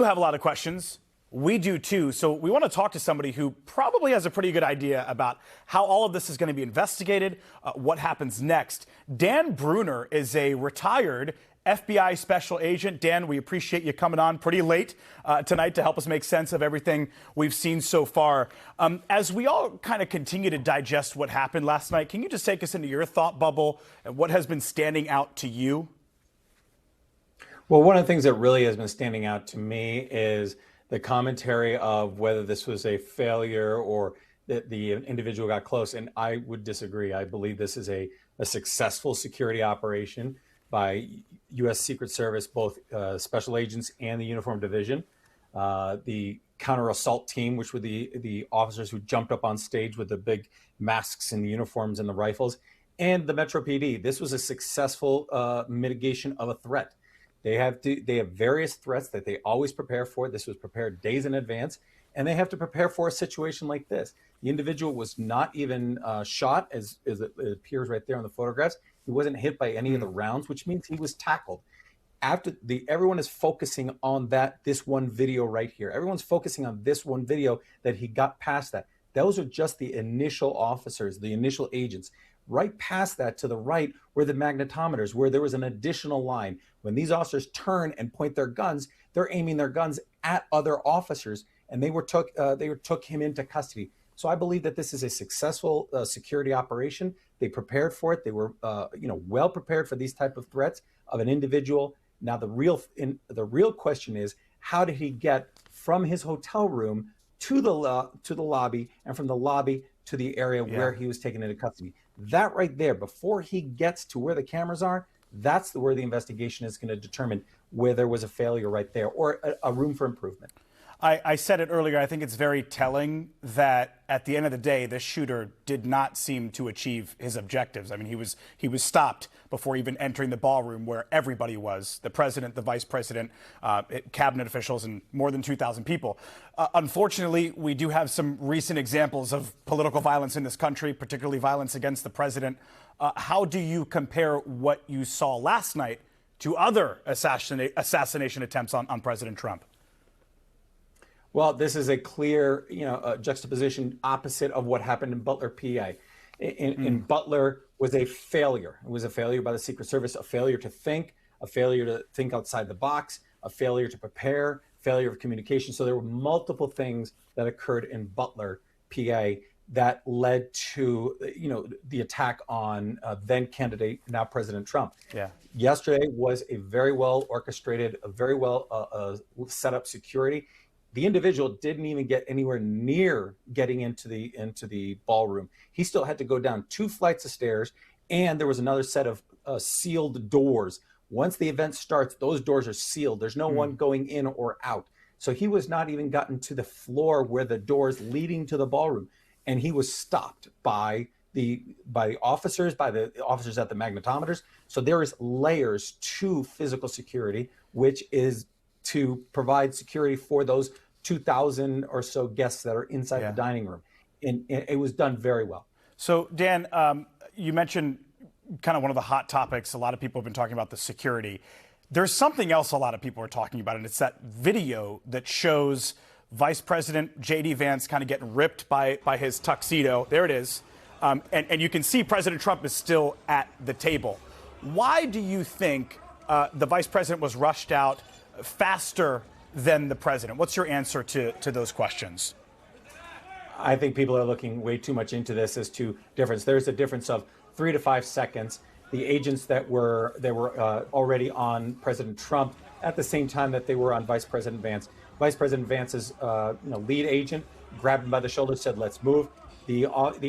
You have a lot of questions. We do too. So we want to talk to somebody who probably has a pretty good idea about how all of this is going to be investigated, what happens next. Dan Brunner is a retired FBI special agent. Dan, we appreciate you coming on pretty late tonight to help us make sense of everything we've seen so far. As we all kind of continue to digest what happened last night, can you just take us into your thought bubble and what has been standing out to you? Well, one of the things that really has been standing out to me is the commentary of whether this was a failure or that the individual got close. And I would disagree. I believe this is a successful security operation by U.S. Secret Service, both special agents and the Uniform Division. The counter assault team, which were the officers who jumped up on stage with the big masks and the uniforms and the rifles, and the Metro PD. This was a successful mitigation of a threat. They have various threats that they always prepare for. This was prepared days in advance, and they have to prepare for a situation like this. The individual was not even shot, as it appears right there on the photographs. He wasn't hit by any of the rounds, which means he was tackled. Everyone is focusing on this one video right here. Everyone's focusing on this one video that he got past that. Those are just the initial officers, the initial agents. Right past that to the right were the magnetometers, where there was an additional line. When these officers turn and point their guns, they're aiming their guns at other officers, and they took him into custody. So I believe that this is a successful security operation. They prepared for it. They were well prepared for these type of threats of an individual. Now the real question is, how did he get from his hotel room to the lobby, and from the lobby to the area where he was taken into custody? That right there, before he gets to where the cameras are, that's where the investigation is going to determine where there was a failure right there or a room for improvement. I said it earlier, I think it's very telling that at the end of the day, this shooter did not seem to achieve his objectives. I mean, he was stopped before even entering the ballroom where everybody was, the president, the vice president, cabinet officials, and more than 2,000 people. Unfortunately, we do have some recent examples of political violence in this country, particularly violence against the president. How do you compare what you saw last night to other assassination attempts on President Trump? Well, this is a clear, juxtaposition opposite of what happened in Butler, PA. In Butler was a failure. It was a failure by the Secret Service, a failure to think outside the box, a failure to prepare, failure of communication. So there were multiple things that occurred in Butler, PA, that led to, the attack on then candidate, now President Trump. Yeah. Yesterday was a very well orchestrated, a very well set up security. The individual didn't even get anywhere near getting into the ballroom. He still had to go down 2 flights of stairs, and there was another set of sealed doors. Once the event starts, those doors are sealed. There's no one going in or out. So he was not even gotten to the floor where the doors leading to the ballroom, and he was stopped by the officers at the magnetometers. So there is layers to physical security, which is to provide security for those 2,000 or so guests that are inside the dining room. And it was done very well. So, Dan, you mentioned kind of one of the hot topics. A lot of people have been talking about the security. There's something else a lot of people are talking about, and it's that video that shows Vice President J.D. Vance kind of getting ripped by his tuxedo. There it is. And you can see President Trump is still at the table. Why do you think the vice president was rushed out faster than the president? What's your answer to those questions? I think people are looking way too much into this as to difference. There's a difference of 3 to 5 seconds. The agents that were already on President Trump at the same time that they were on Vice President Vance. Vice President Vance's lead agent grabbed him by the shoulder, said, "Let's move." The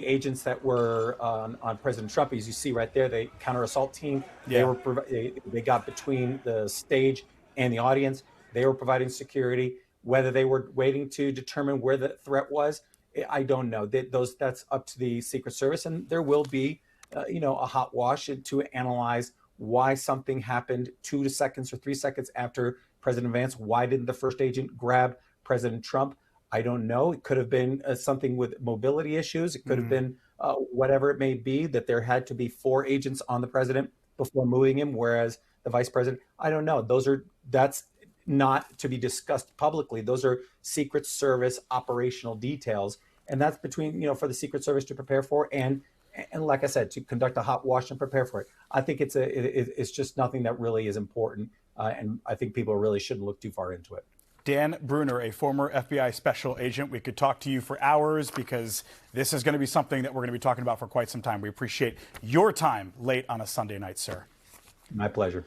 agents that were on President Trump, as you see right there, the counter assault team, they got between the stage and the audience. They were providing security. Whether they were waiting to determine where the threat was, I don't know. That's up to the Secret Service, and there will be, a hot wash to analyze why something happened 2 seconds or 3 seconds after President Vance. Why didn't the first agent grab President Trump? I don't know. It could have been something with mobility issues. It could have been whatever it may be, that there had to be 4 agents on the president before moving him, whereas the vice president, I don't know. That's not to be discussed publicly. Those are Secret Service operational details. And that's between, for the Secret Service to prepare for and like I said, to conduct a hot wash and prepare for it. I think it's just nothing that really is important. And I think people really shouldn't look too far into it. Dan Brunner, a former FBI special agent. We could talk to you for hours because this is going to be something that we're going to be talking about for quite some time. We appreciate your time late on a Sunday night, sir. My pleasure.